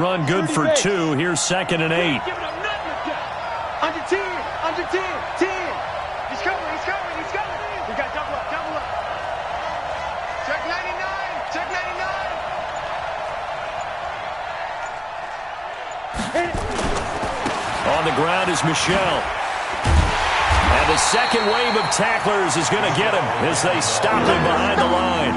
Run good for 2. Here's 2nd and 8. Under 10, under 10. He's coming. We got double up. Check 99. On the ground is Michel. And the second wave of tacklers is going to get him as they stop him behind the line.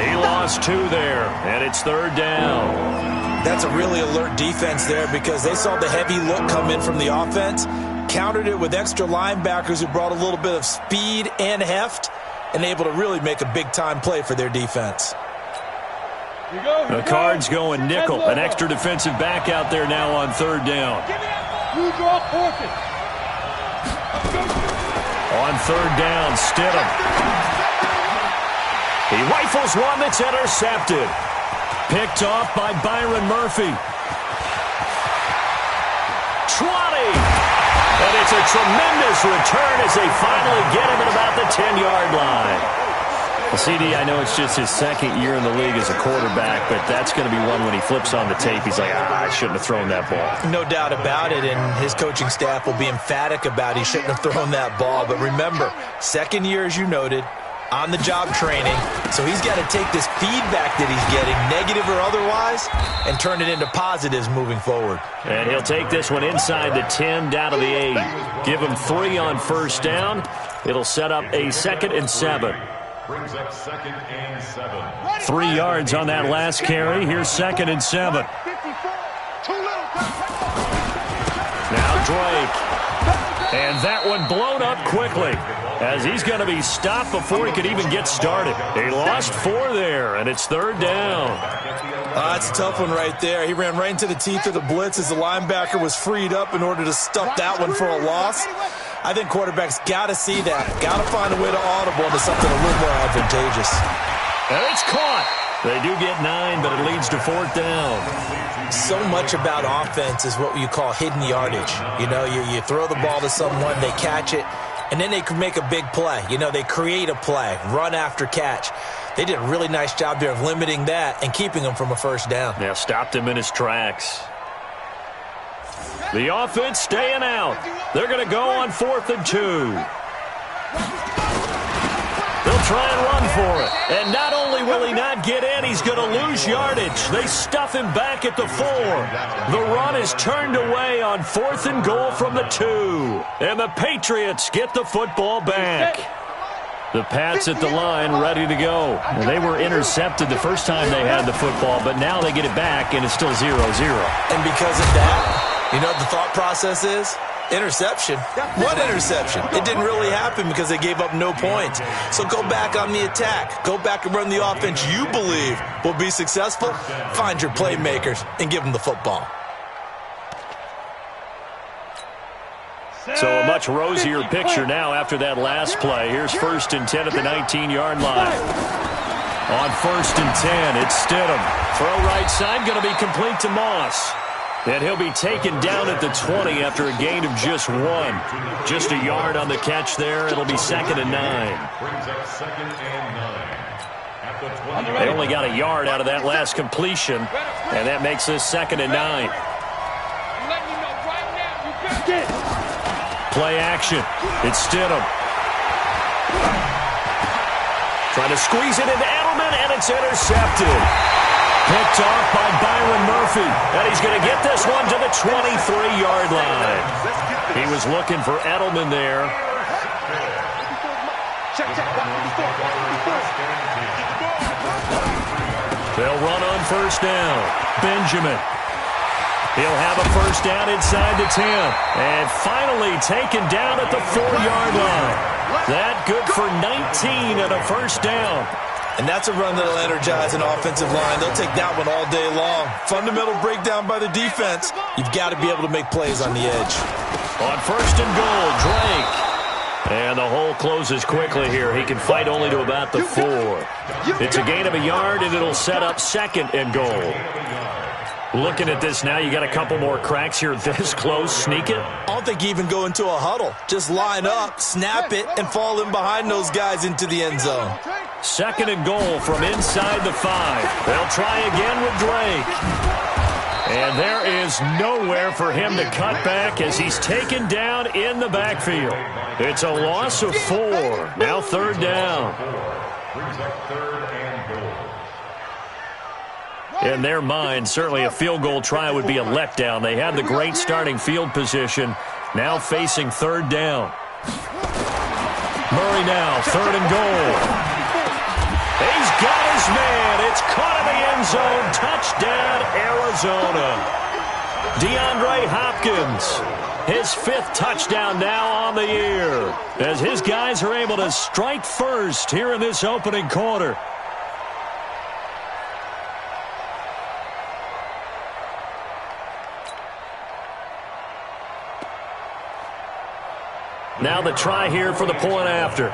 He lost 2 there, and it's 3rd down. That's a really alert defense there because they saw the heavy look come in from the offense, countered it with extra linebackers who brought a little bit of speed and heft, and able to really make a big-time play for their defense. The Cards going nickel. An extra defensive back out there now on 3rd down. On 3rd down, Stidham. He rifles one that's intercepted. Picked off by Byron Murphy. 20. And it's a tremendous return as they finally get him at about the 10-yard line. Well, CD, I know it's just his 2nd year in the league as a quarterback, but that's going to be one when he flips on the tape. He's like, I shouldn't have thrown that ball. No doubt about it, and his coaching staff will be emphatic about he shouldn't have thrown that ball. But remember, 2nd year, as you noted, on-the-job training, so he's got to take this feedback that he's getting, negative or otherwise, and turn it into positives moving forward. And he'll take this one inside the 10 down to the 8. Give him 3 on 1st down. It'll set up a 2nd and 7. Brings up 2nd and 7. 3 yards on that last carry. Here's 2nd and 7. Now Drake. And that one blown up quickly as he's going to be stopped before he could even get started. He lost 4 there, and it's 3rd down. That's a tough one right there. He ran right into the teeth of the blitz as the linebacker was freed up in order to stuff that one for a loss. I think quarterbacks got to see that. Got to find a way to audible into something a little more advantageous. And it's caught. They do get 9, but it leads to 4th down. So much about offense is what you call hidden yardage. You know, you throw the ball to someone, they catch it, and then they can make a big play. You know, they create a play, run after catch. They did a really nice job there of limiting that and keeping him from a 1st down. Yeah, stopped him in his tracks. The offense staying out. They're going to go on 4th and 2. They'll try and run for it. And not only will he not get in, he's going to lose yardage. They stuff him back at the 4. The run is turned away on 4th and goal from the 2. And the Patriots get the football back. The Pats at the line ready to go. Well, they were intercepted the first time they had the football, but now they get it back, and it's still 0-0. And because of that, you know what the thought process is? Interception. What interception? It didn't really happen because they gave up no points. So go back on the attack. Go back and run the offense you believe will be successful. Find your playmakers and give them the football. So a much rosier picture now after that last play. Here's 1st and 10 at the 19-yard line. On 1st and 10, it's Stidham. Throw right side, going to be complete to Moss. And he'll be taken down at the 20 after a gain of just 1. Just a yard on the catch there. It'll be 2nd and 9. They only got a yard out of that last completion, and that makes this 2nd and 9. Play action. It's Stidham. Trying to squeeze it into Edelman, and it's intercepted. Picked off by Byron Murphy. And he's going to get this one to the 23-yard line. He was looking for Edelman there. They'll run on 1st down. Benjamin. He'll have a 1st down inside the 10. And finally taken down at the 4-yard line. That good for 19 and a 1st down. And that's a run that'll energize an offensive line. They'll take that one all day long. Fundamental breakdown by the defense. You've got to be able to make plays on the edge. On 1st and goal, Drake. And the hole closes quickly here. He can fight only to about the 4. It's a gain of a yard, and it'll set up 2nd and goal. Looking at this now, you got a couple more cracks here this close. Sneak it? I don't think you even go into a huddle. Just line up, snap it, and fall in behind those guys into the end zone. 2nd and goal from inside the 5. They'll try again with Drake. And there is nowhere for him to cut back as he's taken down in the backfield. It's a loss of 4. Now 3rd down. Brings up 3rd and goal. In their mind, certainly a field goal try would be a letdown. They had the great starting field position. Now facing 3rd down. Murray now, 3rd and goal. He's got his man. It's caught in the end zone. Touchdown, Arizona. DeAndre Hopkins, his 5th touchdown now on the year, as his guys are able to strike first here in this opening quarter. Now the try here for the point after.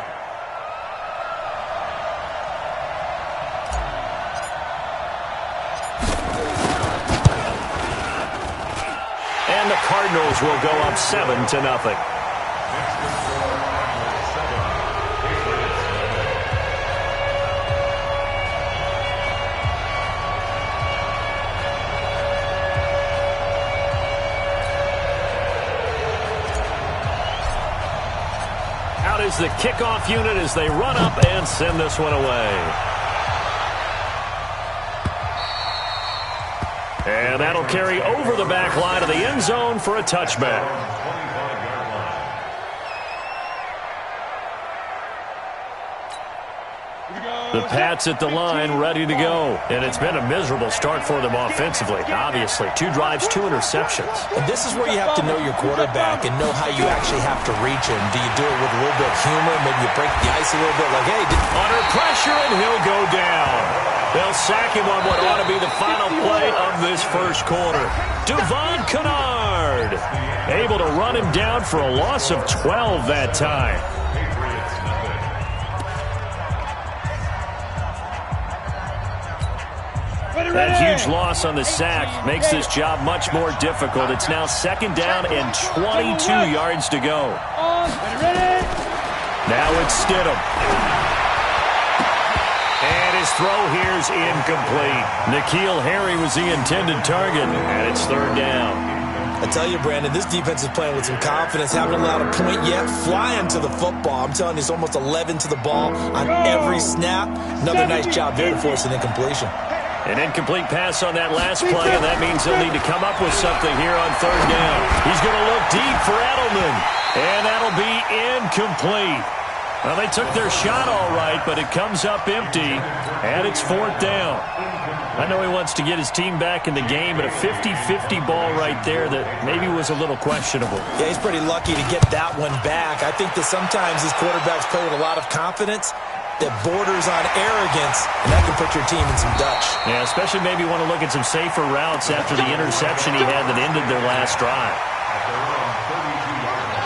And the Cardinals will go up 7-0. Out is the kickoff unit as they run up and send this one away. And that'll carry over the back line of the end zone for a touchback. The Pats at the line, ready to go. And it's been a miserable start for them offensively. Obviously, 2 drives, 2 interceptions. And this is where you have to know your quarterback and know how you actually have to reach him. Do you do it with a little bit of humor? Maybe you break the ice a little bit like, hey. Under pressure, and he'll go down. They'll sack him on what ought to be the final play of this first quarter. Devon Kennard able to run him down for a loss of 12 that time. That huge loss on the sack makes this job much more difficult. It's now 2nd down and 22 yards to go. Now it's Stidham. And his throw here's incomplete. N'Keal Harry was the intended target, and it's 3rd down. I tell you, Brandon, this defense is playing with some confidence. Haven't allowed a point yet. Flying to the football. I'm telling you, it's almost 11 to the ball on every snap. Another nice job there to force an incompletion. An incomplete pass on that last play, and that means he'll need to come up with something here on 3rd down. He's going to look deep for Edelman, and that'll be incomplete. Well, they took their shot all right, but it comes up empty, and it's 4th down. I know he wants to get his team back in the game, but a 50-50 ball right there that maybe was a little questionable. Yeah, he's pretty lucky to get that one back. I think that sometimes these quarterbacks play with a lot of confidence that borders on arrogance, and that can put your team in some Dutch. Yeah, especially maybe want to look at some safer routes after the interception he had that ended their last drive.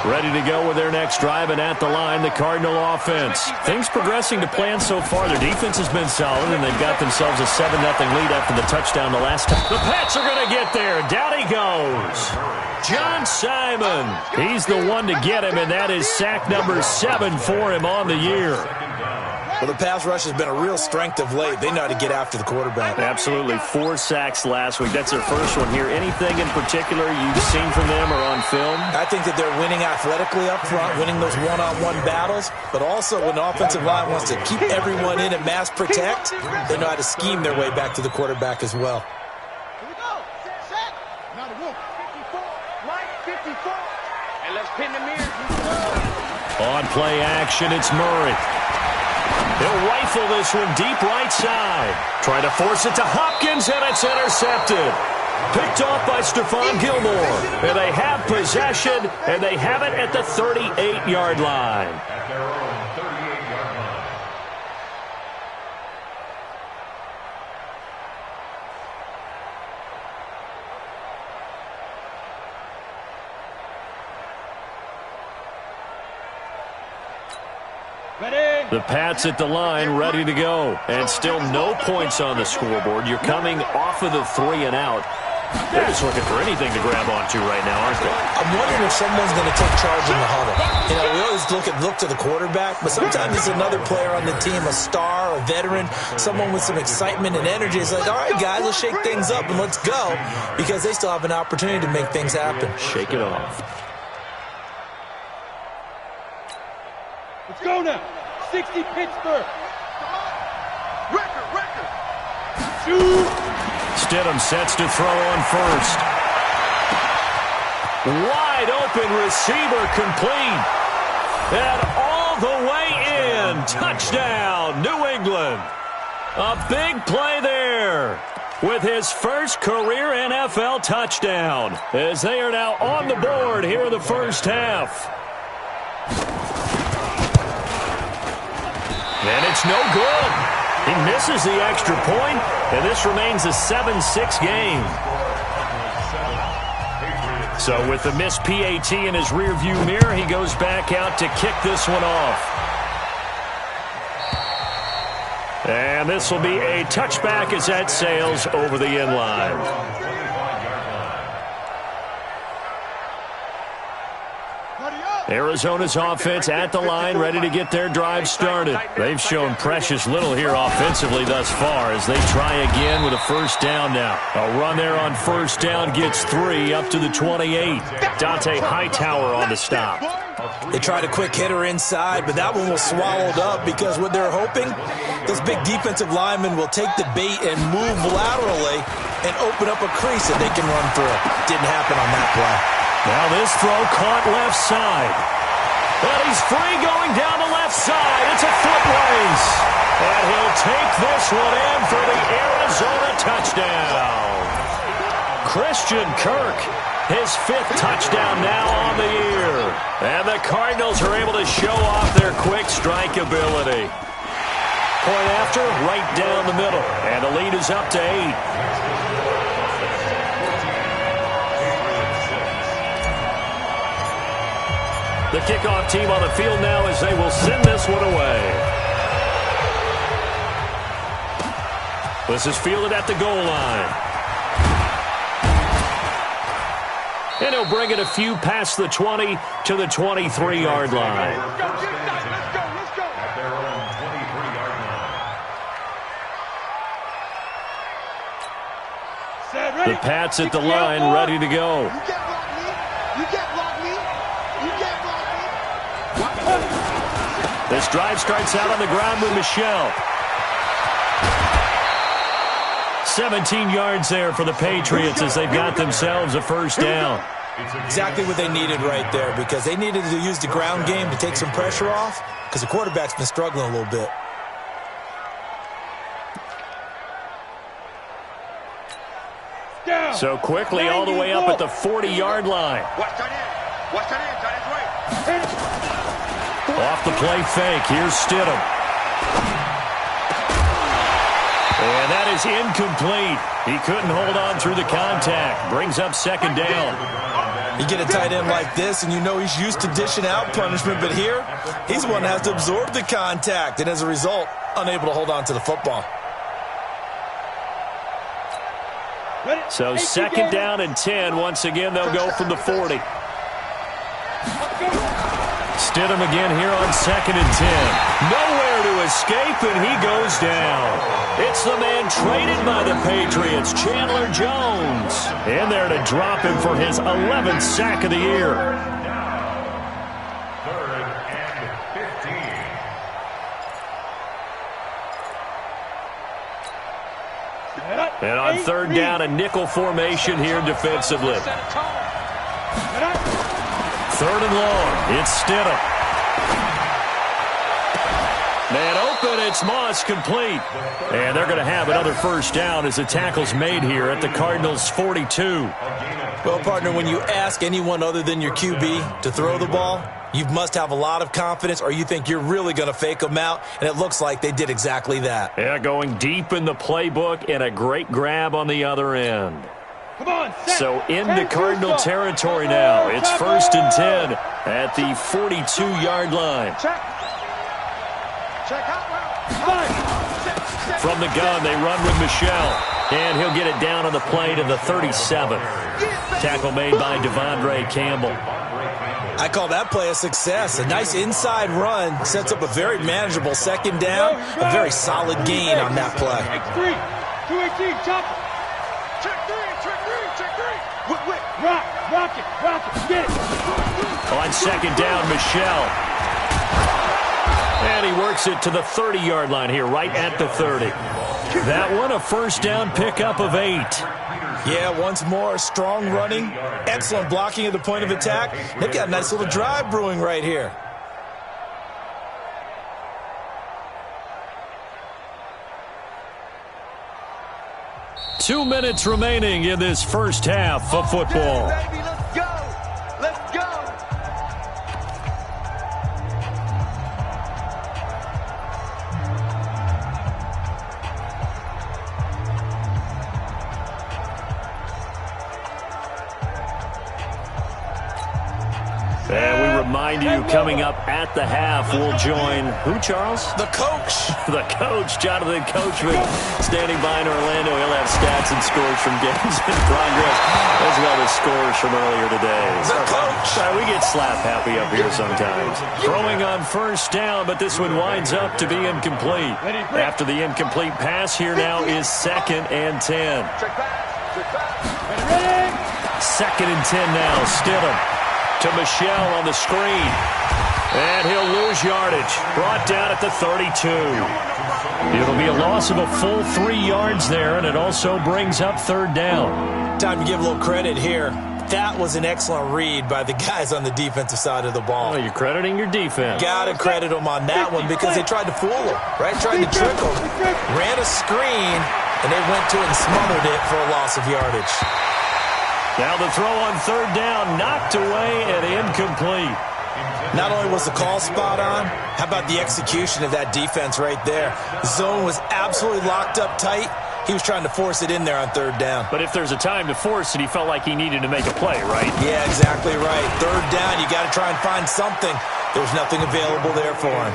Ready to go with their next drive, and at the line, the Cardinal offense. Things progressing to plan so far. Their defense has been solid, and they've got themselves a 7-0 lead after the touchdown the last time. The Pats are going to get there. Down he goes. John Simon. He's the one to get him, and that is sack number 7 for him on the year. Well, the pass rush has been a real strength of late. They know how to get after the quarterback. Absolutely. 4 sacks last week. That's their first one here. Anything in particular you've seen from them or on film? I think that they're winning athletically up front, winning those one-on-one battles, but also when the offensive line wants to keep everyone in and mass protect, they know how to scheme their way back to the quarterback as well. Here we go. Set. Now the 54. Right, 54. And let's pin the mirror. On play action, it's Murray. He'll rifle this one deep right side. Trying to force it to Hopkins, and it's intercepted. Picked off by Stephon Gilmore. And they have possession, and they have it at the 38-yard line. At their own 38-yard line. The Pats at the line, ready to go. And still no points on the scoreboard. You're coming off of the 3 and out. They're just looking for anything to grab onto right now, aren't they? I'm wondering if someone's going to take charge in the huddle. You know, we always look to the quarterback, but sometimes it's another player on the team, a star, a veteran, someone with some excitement and energy. It's like, all right, guys, let's shake things up and let's go, because they still have an opportunity to make things happen. Shake it off. Let's go now. 60 Pittsburgh. Record. Stidham sets to throw on first. Wide open receiver complete. And all the way in. Touchdown, New England. A big play there with his first career NFL touchdown, as they are now on the board here in the first half. And it's no good. He misses the extra point, and this remains a 7-6 game. So with the missed PAT in his rearview mirror, he goes back out to kick this one off. And this will be a touchback as that sails over the end line. Arizona's offense at the line, ready to get their drive started. They've shown precious little here offensively thus far as they try again with a first down now. A run there on first down gets 3 up to the 28. Dante Hightower on the stop. They tried a quick hitter inside, but that one was swallowed up because what they're hoping, those big defensive linemen will take the bait and move laterally and open up a crease that they can run through. Didn't happen on that play. Now this throw caught left side. And he's free going down the left side. It's a foot race. And he'll take this one in for the Arizona touchdown. Christian Kirk, his 5th touchdown now on the year. And the Cardinals are able to show off their quick strike ability. Point after, right down the middle. And the lead is up to 8. The kickoff team on the field now as they will send this one away. This is fielded at the goal line. And he'll bring it a few past the 20 to the 23-yard line. Let's go. At their own 23-yard line. The Pats at the line, ready to go. You can't block me. You can't block me. You can't block me. This drive starts out on the ground with Michelle. 17 yards there for the Patriots as they've got themselves a first down. Exactly what they needed right there, because they needed to use the ground game to take some pressure off, because the quarterback's been struggling a little bit. So quickly all the way up at the 40-yard line. Watch that in, right. Off the play fake, here's Stidham. And that is incomplete. He couldn't hold on through the contact. Brings up second down. You get a tight end like this, and you know he's used to dishing out punishment, but here, he's the one that has to absorb the contact, and as a result, unable to hold on to the football. So second down and 10. Once again, they'll go from the 40. Stidham again here on second and 10. Nowhere to escape, and he goes down. It's the man traded by the Patriots, Chandler Jones. In there to drop him for his 11th sack of the year. Third and 15. And on third down, a nickel formation here defensively. Third and long, it's Stidham. Man open, it's Moss, complete. And they're going to have another first down as the tackle's made here at the Cardinals' 42. Well, partner, when you ask anyone other than your QB to throw the ball, you must have a lot of confidence, or you think you're really going to fake them out, and it looks like they did exactly that. Yeah, going deep in the playbook and a great grab on the other end. Come on, so into Cardinal territory now. It's first and 10 at the 42-yard line. Check out. From the gun, they run with Michelle. And he'll get it down on the play to the 37. Tackle made by Devondre Campbell. I call that play a success. A nice inside run sets up a very manageable second down. A very solid gain on that play. X3, 218, chopper. Check three. Whip. Rock it, get it. On second down, Michelle. And he works it to the 30-yard line here, right at the 30. That one, a first down pickup of 8. Yeah, once more, strong running, excellent blocking at the point of attack. They've got a nice little drive brewing right here. Two minutes remaining in this first half of football. Baby, let's go. And we remind you, coming up at the half, we'll join who, Charles? The coach. The coach, Jonathan Coachman, standing by in Orlando. He'll have stats and scores from games in progress, as well as scores from earlier today. The coach. We get slap happy up here sometimes. Throwing on first down, but this one winds up to be incomplete. After the incomplete pass, here now is 2nd and 10. Second and 10 now, Stidham to Michelle on the screen. And he'll lose yardage. Brought down at the 32. It'll be a loss of a full 3 yards there, and it also brings up 3rd down. Time to give a little credit here. That was an excellent read by the guys on the defensive side of the ball. Oh, you're crediting your defense. Got to credit them on that one because they tried to fool him, right? Tried to trick him. Ran a screen, and they went to it and smothered it for a loss of yardage. Now the throw on 3rd down, knocked away and incomplete. Not only was the call spot on, how about the execution of that defense right there? The zone was absolutely locked up tight. He was trying to force it in there on 3rd down. But if there's a time to force it, he felt like he needed to make a play, right? Yeah, exactly right. 3rd down, you got to try and find something. There's nothing available there for him.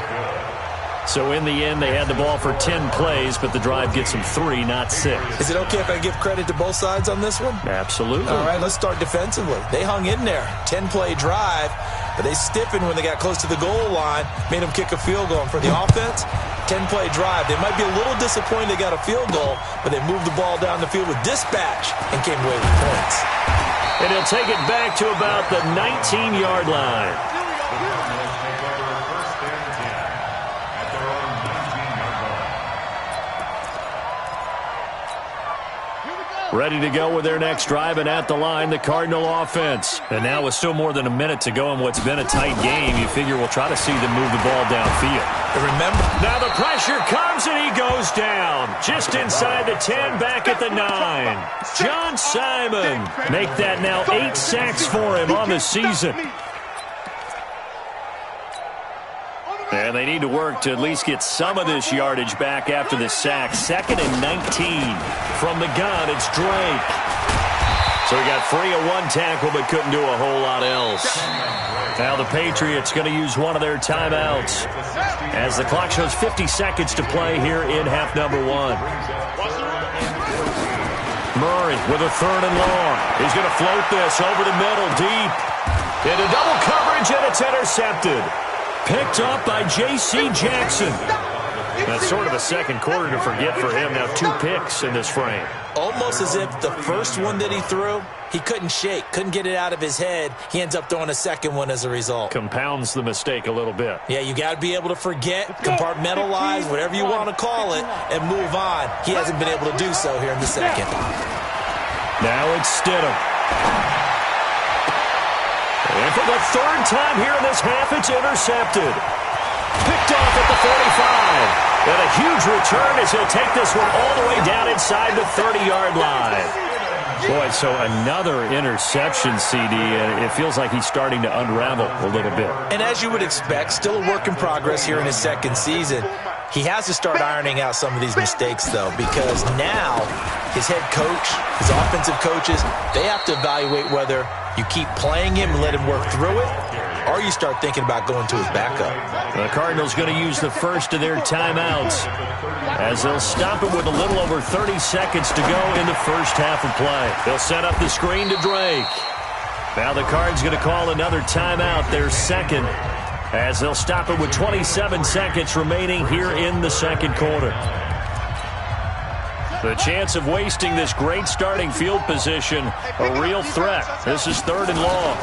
So in the end, they had the ball for 10 plays, but the drive gets them 3, not 6. Is it okay if I give credit to both sides on this one? Absolutely. All right, let's start defensively. They hung in there. 10-play drive, but they stiffened when they got close to the goal line, made them kick a field goal. And for the offense, 10-play drive. They might be a little disappointed they got a field goal, but they moved the ball down the field with dispatch and came away with points. And he'll take it back to about the 19-yard line. Ready to go with their next drive, and at the line, the Cardinal offense. And now with still more than a minute to go in what's been a tight game, you figure we'll try to see them move the ball downfield. And remember, now the pressure comes, and he goes down. Just inside the 10, back at the 9. John Simon make that now 8 sacks for him on the season. And they need to work to at least get some of this yardage back after the sack. 2nd and 19 from the gun. It's Drake. So he got free of one tackle but couldn't do a whole lot else. Now the Patriots going to use one of their timeouts as the clock shows 50 seconds to play here in half number 1. Murray with a 3rd and long. He's going to float this over the middle deep. Into double coverage, and it's intercepted. Picked up by J.C. Jackson. That's sort of a second quarter to forget for him. Now 2 picks in this frame. Almost as if the first one that he threw, he couldn't shake, couldn't get it out of his head. He ends up throwing a second one as a result. Compounds the mistake a little bit. Yeah, you got to be able to forget, compartmentalize, whatever you want to call it, and move on. He hasn't been able to do so here in the second. Now it's Stidham. And for the 3rd time here in this half, it's intercepted. Picked off at the 45. And a huge return as he'll take this one all the way down inside the 30-yard line. Boy, so another interception, CD, and it feels like he's starting to unravel a little bit. And as you would expect, still a work in progress here in his second season. He has to start ironing out some of these mistakes, though, because now his head coach, his offensive coaches, they have to evaluate whether you keep playing him and let him work through it, or you start thinking about going to his backup. The Cardinals going to use the first of their timeouts as they'll stop it with a little over 30 seconds to go in the first half of play. They'll set up the screen to Drake. Now the Cards going to call another timeout, their second, as they'll stop it with 27 seconds remaining here in the second quarter. The chance of wasting this great starting field position, a real threat. This is 3rd and long.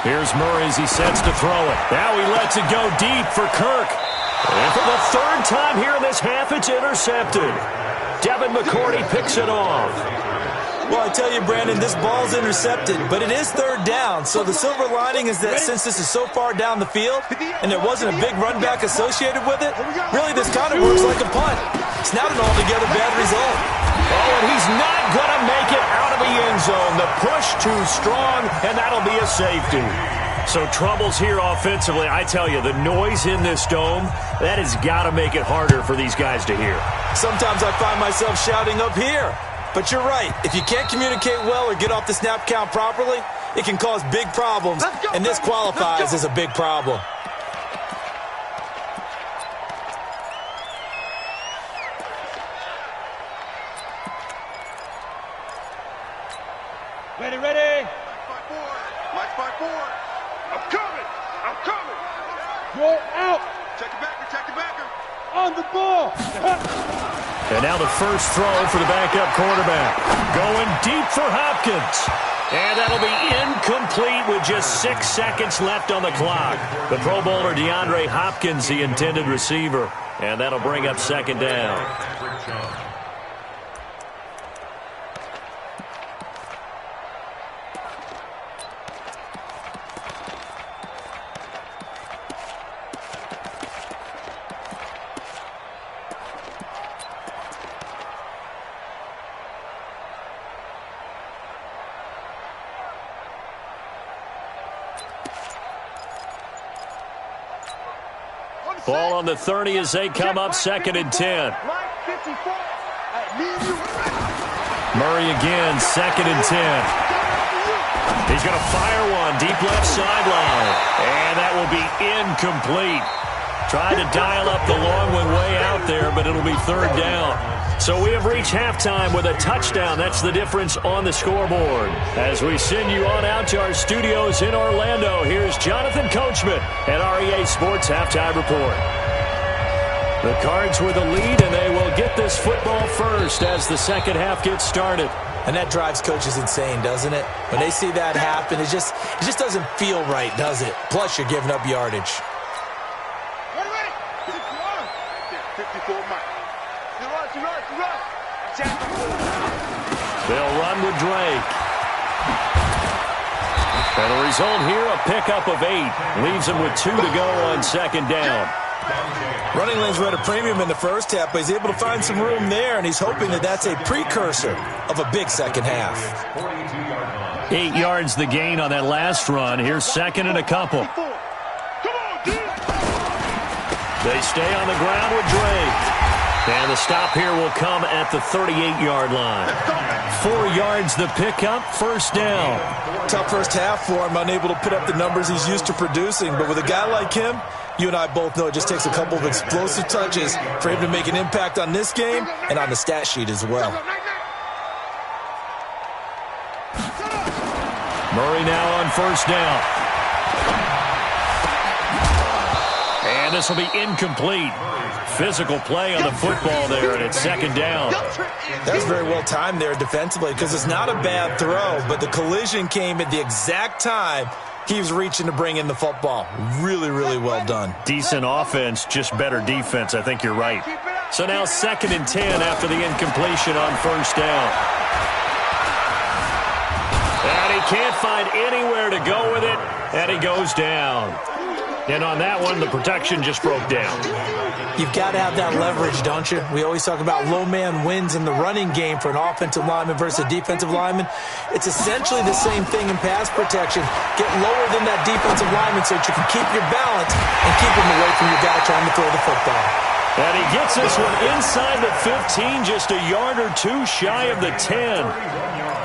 Here's Murray as he sets to throw it. Now he lets it go deep for Kirk. And for the 3rd time here in this half, it's intercepted. Devin McCourty picks it off. Well, I tell you, Brandon, this ball's intercepted, but it is 3rd down. So the silver lining is that since this is so far down the field and there wasn't a big run back associated with it, really this kind of works like a punt. It's not an altogether bad result. Oh, and he's not going to make it out of the end zone. The push too strong, and that'll be a safety. So troubles here offensively. I tell you, the noise in this dome, that has got to make it harder for these guys to hear. Sometimes I find myself shouting up here. But you're right. If you can't communicate well or get off the snap count properly, it can cause big problems, and this qualifies as a big problem. Ready, ready. Watch my board. I'm coming. Roll out. Check the backer. On the ball. And now the first throw for the backup quarterback. Going deep for Hopkins. And that'll be incomplete with just 6 seconds left on the clock. The Pro Bowler DeAndre Hopkins, the intended receiver. And that'll bring up 2nd down. Ball on the 30 as they come up 2nd and 10. Murray again, 2nd and 10. He's going to fire one deep left sideline. And that will be incomplete. Tried to dial up the long one way out there, but it'll be 3rd down. So we have reached halftime with a touchdown. That's the difference on the scoreboard. As we send you on out to our studios in Orlando, here's Jonathan Coachman at REA Sports Halftime Report. The Cards with the lead, and they will get this football first as the second half gets started. And that drives coaches insane, doesn't it? When they see that happen, it just doesn't feel right, does it? Plus, you're giving up yardage. They'll run with Drake. And the result here, a pickup of 8. Leaves him with 2 to go on 2nd down. Running lanes were at a premium in the first half, but he's able to find some room there, and he's hoping that that's a precursor of a big second half. 8 yards the gain on that last run. Here's 2nd and a couple. They stay on the ground with Drake. And the stop here will come at the 38-yard line. 4 yards the pickup, 1st down. Tough first half for him, unable to put up the numbers he's used to producing. But with a guy like him, you and I both know it just takes a couple of explosive touches for him to make an impact on this game and on the stat sheet as well. Murray now on 1st down. And this will be incomplete. Physical play on the football there, and it's 2nd down. That's very well timed there defensively because it's not a bad throw, but the collision came at the exact time he was reaching to bring in the football. Really, really well done. Decent offense, just better defense. I think you're right. So now 2nd and 10 after the incompletion on 1st down. And he can't find anywhere to go with it, and he goes down. And on that one, the protection just broke down. You've got to have that leverage, don't you? We always talk about low man wins in the running game for an offensive lineman versus a defensive lineman. It's essentially the same thing in pass protection. Get lower than that defensive lineman so that you can keep your balance and keep him away from your guy trying to throw the football. And he gets this one inside the 15, just a yard or 2 shy of the 10.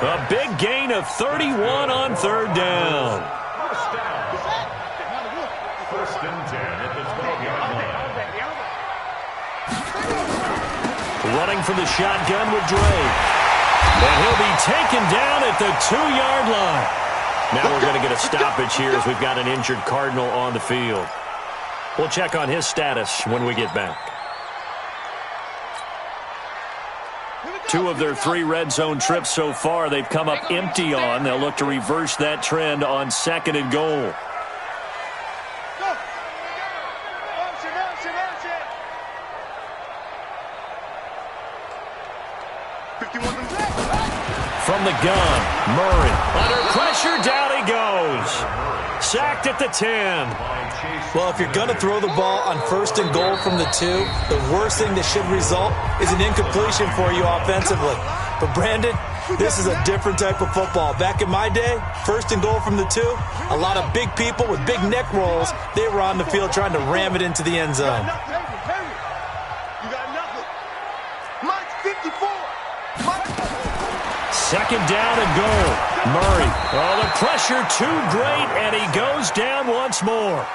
A big gain of 31 on 3rd down. running from the shotgun with Dre. And he'll be taken down at the 2-yard line. Now we're going to get a stoppage here as we've got an injured Cardinal on the field. We'll check on his status when we get back. 2 of their 3 red zone trips so far they've come up empty on. They'll look to reverse that trend on 2nd and goal. From the gun, Murray. Under pressure, down he goes. Sacked at the 10. Well, if you're going to throw the ball on 1st and goal from the 2, the worst thing that should result is an incompletion for you offensively. But, Brandon, this is a different type of football. Back in my day, 1st and goal from the 2, a lot of big people with big neck rolls, they were on the field trying to ram it into the end zone. You got nothing. Mike's 54. 2nd down and goal. Murray. Oh, the pressure too great, and he goes down once more.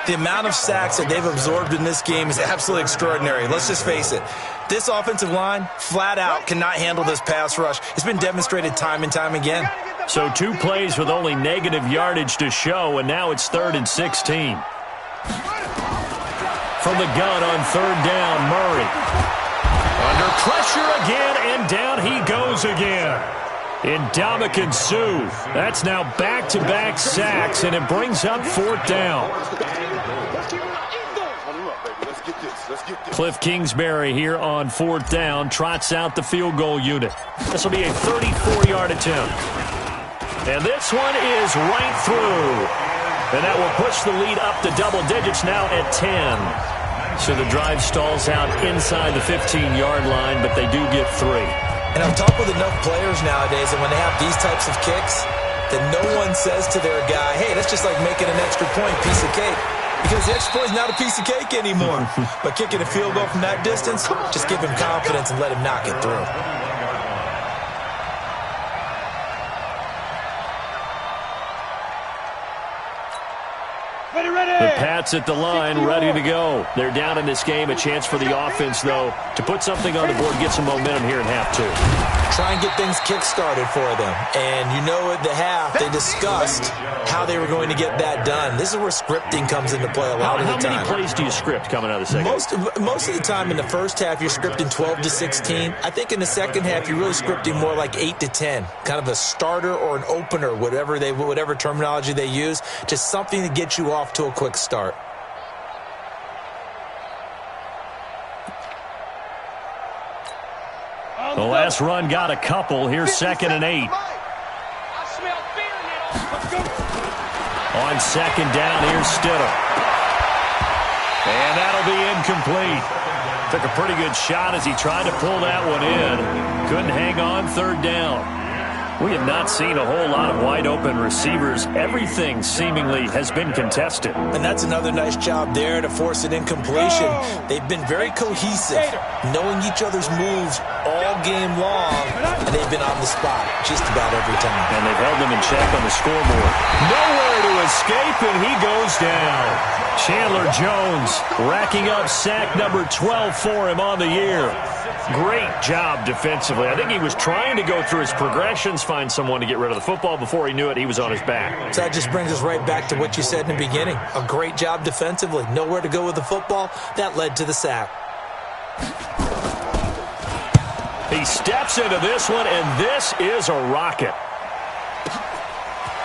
The amount of sacks that they've absorbed in this game is absolutely extraordinary. Let's just face it. This offensive line, flat out, cannot handle this pass rush. It's been demonstrated time and time again. So 2 plays with only negative yardage to show, and now it's 3rd and 16. From the gun on 3rd down, Murray. Under pressure again, and down he goes again. Ndamukong Suh. That's now back-to-back sacks, and it brings up 4th down. Cliff Kingsbury here on 4th down trots out the field goal unit. This will be a 34-yard attempt. And this one is right through. And that will push the lead up to double digits now at 10. So the drive stalls out inside the 15-yard line, but they do get 3. And I've talked with enough players nowadays, and when they have these types of kicks, that no one says to their guy, hey, that's just like making an extra point, piece of cake. Because the extra point is not a piece of cake anymore. But kicking a field goal from that distance, just give him confidence and let him knock it through. The Pats at the line, ready to go. They're down in this game. A chance for the offense, though, to put something on the board, get some momentum here in half 2. Try and get things kick-started for them. And you know at the half, they discussed how they were going to get that done. This is where scripting comes into play a lot of the time. How many plays do you script coming out of the second? Most of the time in the first half, you're scripting 12 to 16. I think in the second half, you're really scripting more like 8 to 10. Kind of a starter or an opener, whatever terminology they use. Just something to get you off to a quick start. The last run got a couple. Here's 2nd and 8. On 2nd down, here's Stidham. And that'll be incomplete. Took a pretty good shot as he tried to pull that one in. Couldn't hang on 3rd down. We have not seen a whole lot of wide-open receivers. Everything seemingly has been contested. And that's another nice job there to force an incompletion. They've been very cohesive, knowing each other's moves all game long, and they've been on the spot just about every time. And they've held them in check on the scoreboard. Nowhere to escape, and he goes down. Chandler Jones racking up sack number 12 for him on the year. Great job defensively. I think he was trying to go through his progressions, find someone to get rid of the football. Before he knew it, he was on his back. So that just brings us right back to what you said in the beginning. A great job defensively. Nowhere to go with the football. That led to the sack. He steps into this one, and this is a rocket.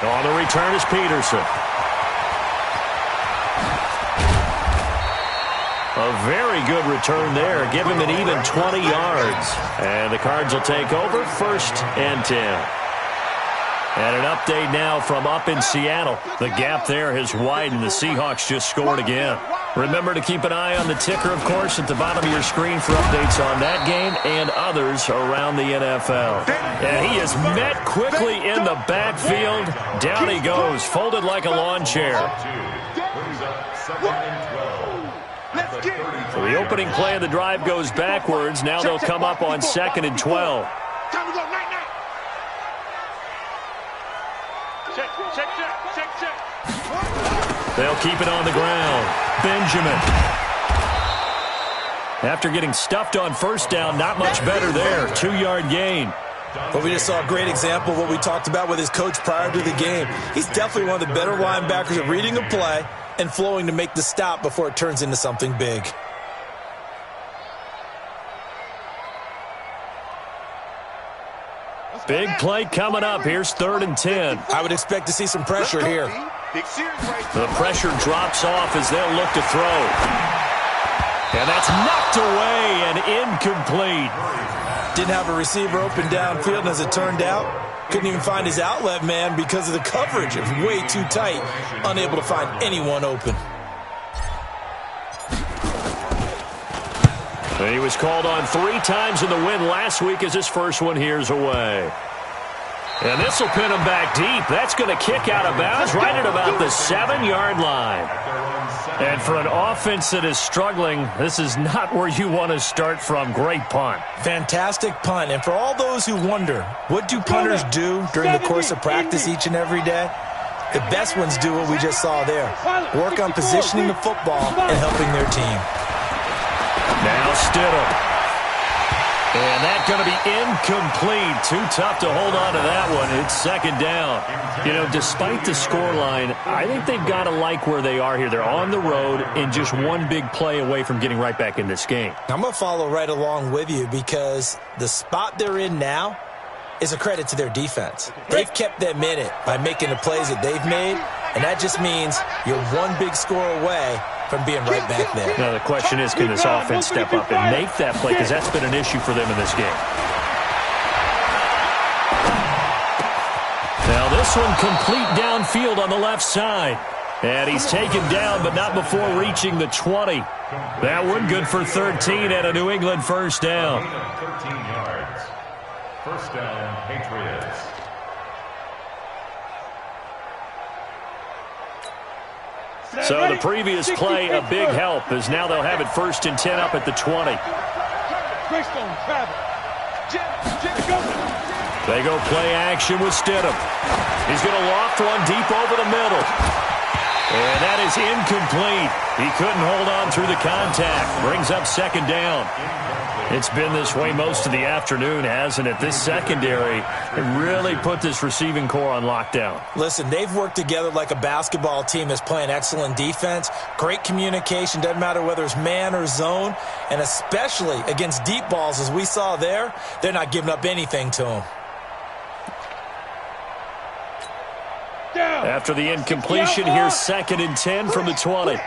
On the return is Peterson. A very good return there. Give him an even 20 yards. And the Cards will take over 1st and 10. And an update now from up in Seattle. The gap there has widened. The Seahawks just scored again. Remember to keep an eye on the ticker, of course, at the bottom of your screen for updates on that game and others around the NFL. And he is met quickly in the backfield. Down he goes, folded like a lawn chair. So the opening play of the drive goes backwards. Now they'll come up on 2nd and 12. They'll keep it on the ground. Benjamin. After getting stuffed on first down, not much better there. 2-yard gain. But we just saw a great example of what we talked about with his coach prior to the game. He's definitely one of the better linebackers at reading a play and flowing to make the stop before it turns into something big. Big play coming up. Here's 3rd and 10. I would expect to see some pressure here. The pressure drops off as they'll look to throw. And that's knocked away and incomplete. Didn't have a receiver open downfield, and as it turned out, couldn't even find his outlet man because of the coverage. It was way too tight, unable to find anyone open. And he was called on 3 times in the win last week as his first one here's away. And this will pin him back deep. That's going to kick out of bounds right at about the 7-yard line. And for an offense that is struggling, this is not where you want to start from. Great punt. Fantastic punt. And for all those who wonder, what do punters do during the course of practice each and every day? The best ones do what we just saw there. Work on positioning the football and helping their team. Now Stidham. And that's going to be incomplete. Too tough to hold on to that one. It's 2nd down. You know, despite the scoreline, I think they've got to like where they are here. They're on the road and just one big play away from getting right back in this game. I'm going to follow right along with you because the spot they're in now is a credit to their defense. They've kept them in it by making the plays that they've made, and that just means you're one big score away from being right back there. Now the question is, can this offense step up and make that play, because that's been an issue for them in this game. Now this one complete downfield on the left side. And he's taken down, but not before reaching the 20. That one good for 13 and a New England first down. 13 yards. First down, Patriots. So the previous play, a big help, as now they'll have it 1st and 10 up at the 20. They go play action with Stidham. He's going to loft one deep over the middle. And that is incomplete. He couldn't hold on through the contact. Brings up 2nd down. It's been this way most of the afternoon, hasn't it? This secondary really put this receiving core on lockdown. Listen, they've worked together like a basketball team that's playing excellent defense. Great communication, doesn't matter whether it's man or zone. And especially against deep balls, as we saw there, they're not giving up anything to them. After the incompletion, here's 2nd and 10 from the 20.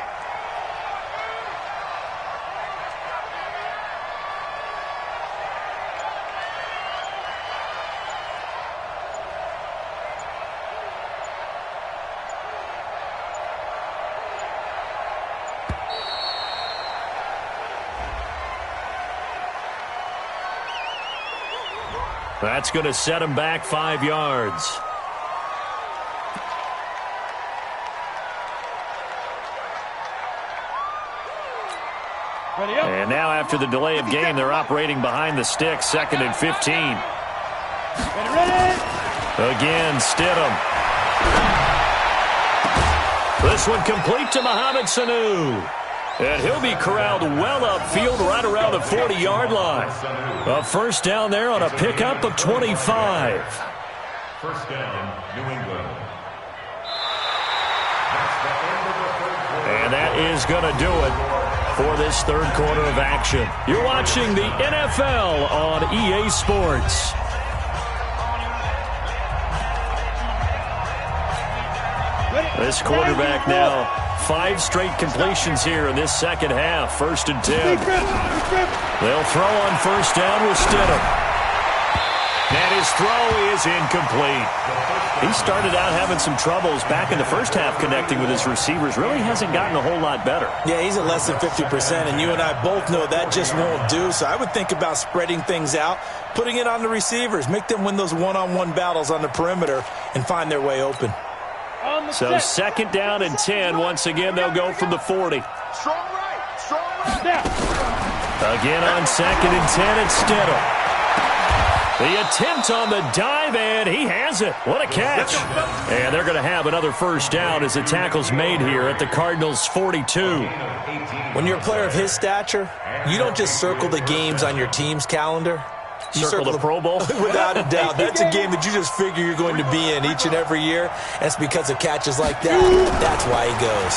That's going to set him back 5 yards. And now after the delay of game, they're operating behind the sticks, 2nd and 15. Again, Stidham. This one complete to Mohamed Sanu. And he'll be corralled well upfield right around the 40-yard line. A first down there on a pickup of 25. First down, New England. And that is going to do it for this 3rd quarter of action. You're watching the NFL on EA Sports. This quarterback now, 5 straight completions here in this 2nd half. 1st and 10. They'll throw on 1st down with Stidham. And his throw is incomplete. He started out having some troubles back in the 1st half connecting with his receivers. Really hasn't gotten a whole lot better. Yeah, he's at less than 50%, and you and I both know that just won't do. So I would think about spreading things out, putting it on the receivers, make them win those one-on-one battles on the perimeter and find their way open. So 2nd down and 10. Once again, they'll go from the 40. Strong right. Strong right. Again on 2nd and 10, it's Stidham. The attempt on the dive, and he has it. What a catch. And they're going to have another first down as the tackle's made here at the Cardinals' 42. When you're a player of his stature, you don't just circle the games on your team's calendar. You circle the Pro Bowl? Without a doubt. That's a game that you just figure you're going to be in each and every year. That's because of catches like that. That's why he goes.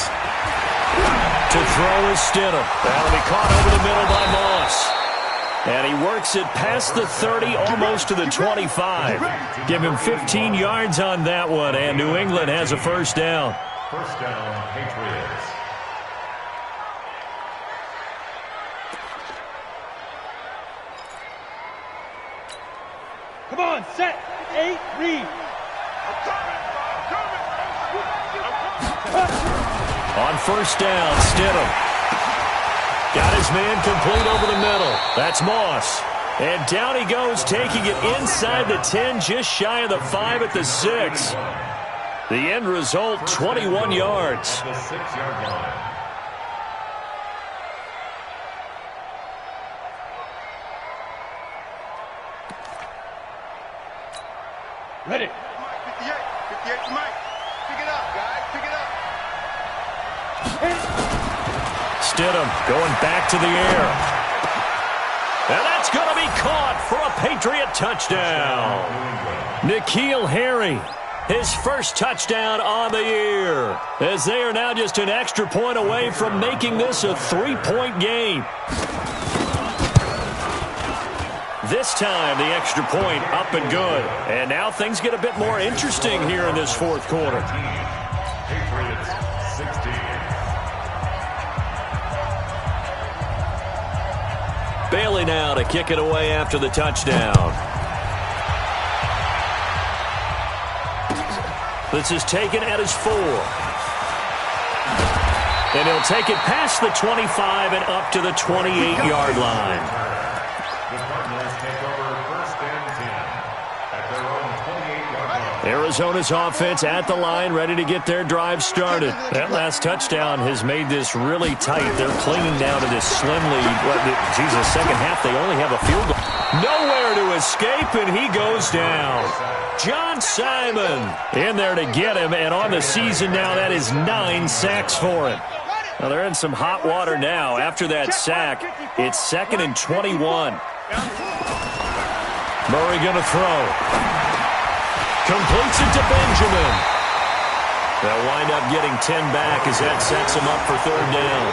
To throw is Stidham. That'll be caught over the middle by Moss. And he works it past the 30, almost to the 25. Give him 15 yards on that one, and New England has a first down. First down, Patriots. Come on, set, 8, read. On first down, Stidham. Got his man complete over the middle. That's Moss. And down he goes, taking it inside the 10, just shy of the 5 at the 6. The end result, 21 yards. The 6-yard line. Ready. 58 to Mike. Pick it up, guys. Pick it up. Stidham going back to the air. And that's going to be caught for a Patriot touchdown. N'Keal Harry, his first touchdown on the year, as they are now just an extra point away from making this a 3-point game. This time, the extra point up and good. And now things get a bit more interesting here in this fourth quarter. Patriots 16. Bailey now to kick it away after the touchdown. This is taken at his 4. And he'll take it past the 25 and up to the 28-yard line. The Cardinals take over first and 10 at their own 28-yard line. Arizona's offense at the line, ready to get their drive started. That last touchdown has made this really tight. They're clinging down to this slim lead. Jesus, second half, they only have a field goal. Nowhere to escape, and he goes down. John Simon in there to get him, and on the season now, that is 9 sacks for him. Well, they're in some hot water now. After that sack, it's 2nd and 21. Murray going to throw. Completes it to Benjamin. They'll wind up getting 10 back as that sets them up for 3rd down.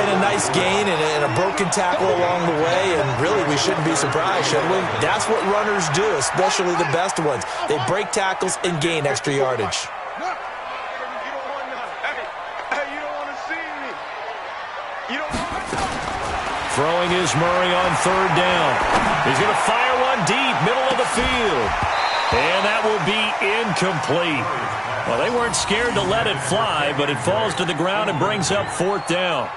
And a nice gain and a broken tackle along the way, and really we shouldn't be surprised, should we? That's what runners do, especially the best ones. They break tackles and gain extra yardage. Throwing is Murray on 3rd down. He's going to fire one deep, middle of the field. And that will be incomplete. Well, they weren't scared to let it fly, but it falls to the ground and brings up 4th down.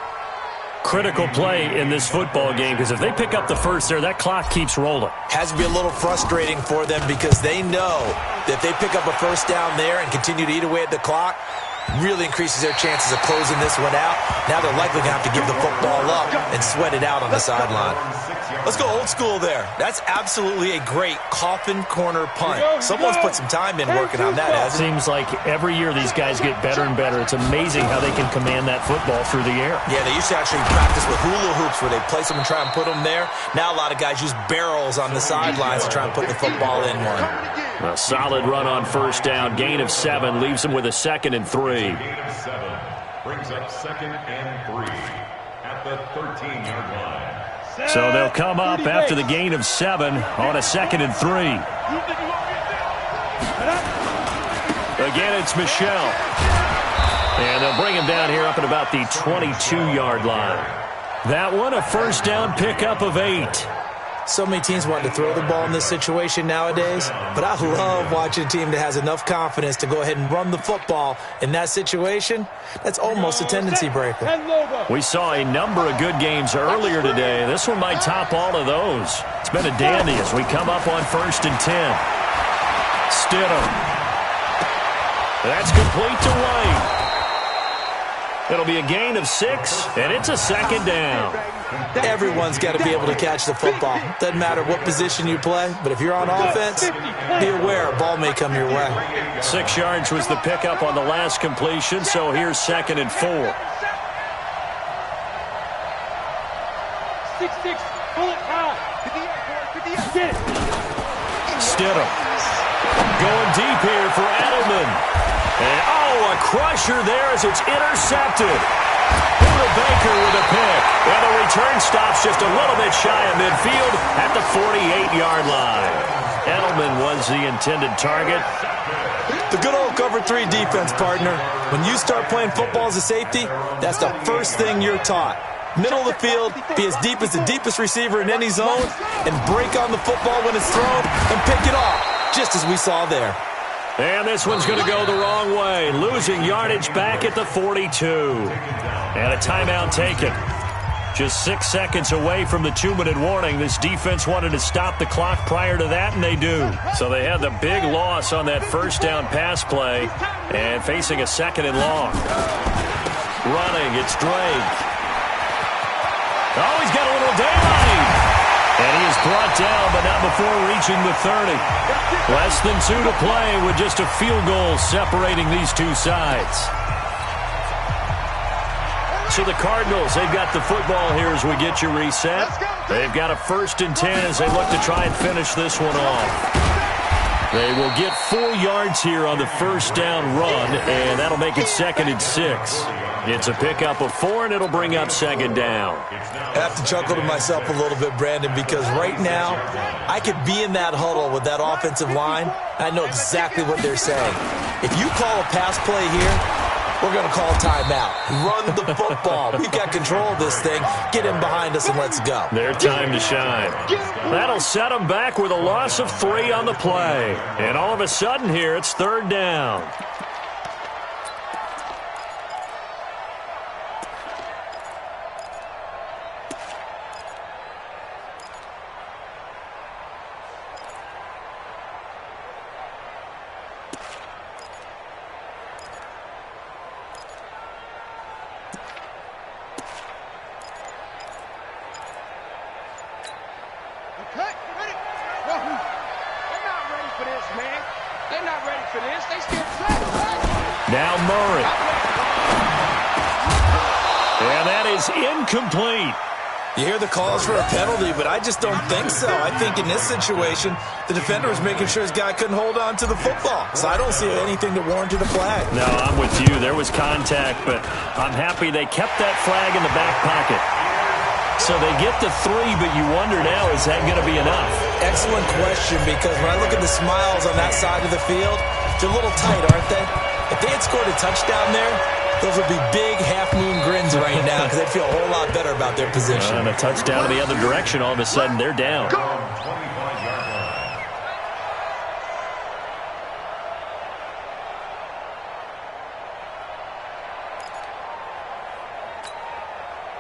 Critical play in this football game, because if they pick up the first there, that clock keeps rolling. Has to be a little frustrating for them because they know that if they pick up a first down there and continue to eat away at the clock, really increases their chances of closing this one out. Now they're likely going to have to give the football up and sweat it out on the sideline. Let's go old school there. That's absolutely a great coffin corner punt. Someone's put some time in working on that, hasn't it? Seems like every year these guys get better and better. It's amazing how they can command that football through the air. Yeah, they used to actually practice with hula hoops where they place them and try and put them there. Now a lot of guys use barrels on the sidelines to try and put the football in one. A solid run on first down. Gain of 7 leaves them with a 2nd and 3. Gain of 7 brings up 2nd and 3 at the 13-yard line. So they'll come up after the gain of 7 on a 2nd and 3. Again, it's Michel. And they'll bring him down here up at about the 22-yard line. That one, a first down pickup of 8. So many teams want to throw the ball in this situation nowadays, but I love watching a team that has enough confidence to go ahead and run the football in that situation. That's almost a tendency breaker. We saw a number of good games earlier today. This one might top all of those. It's been a dandy as we come up on 1st and 10. Stidham. That's complete to White. It'll be a gain of 6, and it's a second down. Everyone's got to be able to catch the football. Doesn't matter what position you play, but if you're on offense, be aware a ball may come your way. 6 yards was the pickup on the last completion, so here's 2nd and 4. 6-6, pull it high. Get it. Stidham going deep here for Edelman. And, a crusher there as it's intercepted. Buda Baker with a pick. And the return stops just a little bit shy of midfield at the 48-yard line. Edelman was the intended target. The good old cover 3 defense, partner. When you start playing football as a safety, that's the first thing you're taught. Middle of the field, be as deep as the deepest receiver in any zone, and break on the football when it's thrown and pick it off, just as we saw there. And this one's going to go the wrong way, losing yardage back at the 42. And a timeout taken. Just 6 seconds away from the 2-minute warning. This defense wanted to stop the clock prior to that, and they do. So they had the big loss on that first down pass play and facing a 2nd and long. Running, it's Drake. Oh, he's got a little daylight. And he is brought down, but not before reaching the 30. Less than 2 to play with just a field goal separating these two sides. So the Cardinals, they've got the football here as we get you reset. They've got a 1st and 10 as they look to try and finish this one off. They will get 4 yards here on the first down run, and that'll make it 2nd and 6. It's a pickup of 4, and it'll bring up 2nd down. I have to chuckle to myself a little bit, Brandon, because right now I could be in that huddle with that offensive line. I know exactly what they're saying. If you call a pass play here, we're going to call timeout. Run the football. We've got control of this thing. Get in behind us and let's go. Their time to shine. That'll set them back with a loss of 3 on the play. And all of a sudden here, it's 3rd down. Now Murray. And that is incomplete. You hear the calls for a penalty, but I just don't think so. I think in this situation, the defender was making sure his guy couldn't hold on to the football. So I don't see anything that warranted a flag. No, I'm with you. There was contact, but I'm happy they kept that flag in the back pocket. So they get the 3, but you wonder now, is that going to be enough? Excellent question, because when I look at the smiles on that side of the field, they're a little tight, aren't they? If they had scored a touchdown there, those would be big half-moon grins right now because they'd feel a whole lot better about their position. And a touchdown in the other direction, all of a sudden they're down.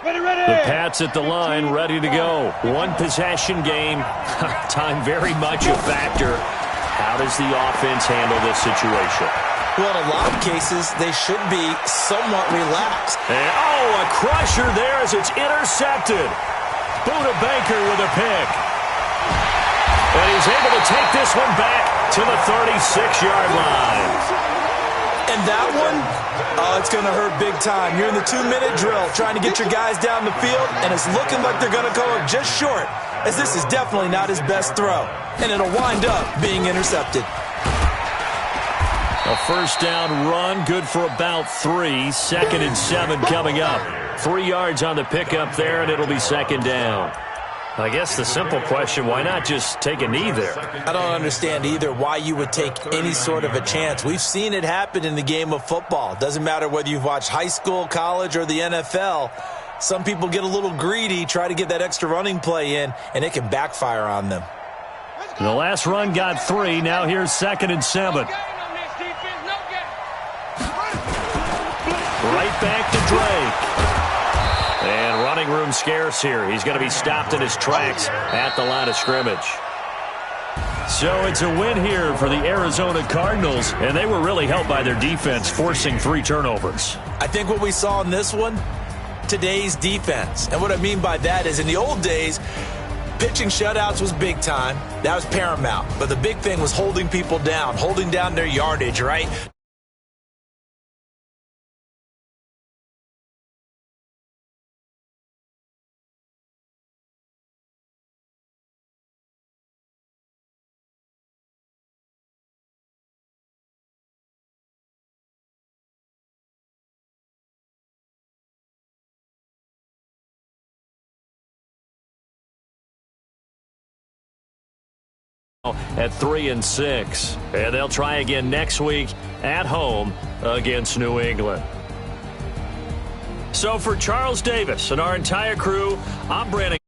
The Pats at the line, ready to go. 1 possession game. Time very much a factor. How does the offense handle this situation? Well, in a lot of cases, they should be somewhat relaxed. And, a crusher there as it's intercepted. Buda Baker with a pick. And he's able to take this one back to the 36-yard line. And that one, it's going to hurt big time. You're in the 2-minute drill trying to get your guys down the field, and it's looking like they're going to go just short, as this is definitely not his best throw. And it'll wind up being intercepted. A first down run, good for about 3. 2nd and 7 coming up. 3 yards on the pickup there, and it'll be 2nd down. I guess the simple question, why not just take a knee there? I don't understand either why you would take any sort of a chance. We've seen it happen in the game of football. Doesn't matter whether you've watched high school, college, or the NFL. Some people get a little greedy, try to get that extra running play in, and it can backfire on them. The last run got 3. Now here's 2nd and 7. Right back to Drake. And running room scarce here. He's going to be stopped in his tracks at the line of scrimmage. So it's a win here for the Arizona Cardinals, and they were really helped by their defense, forcing 3 turnovers. I think what we saw in this one, today's defense. And what I mean by that is in the old days, pitching shutouts was big time. That was paramount. But the big thing was holding people down, holding down their yardage, right? At 3-6, and they'll try again next week at home against New England. So for Charles Davis and our entire crew, I'm Brandon.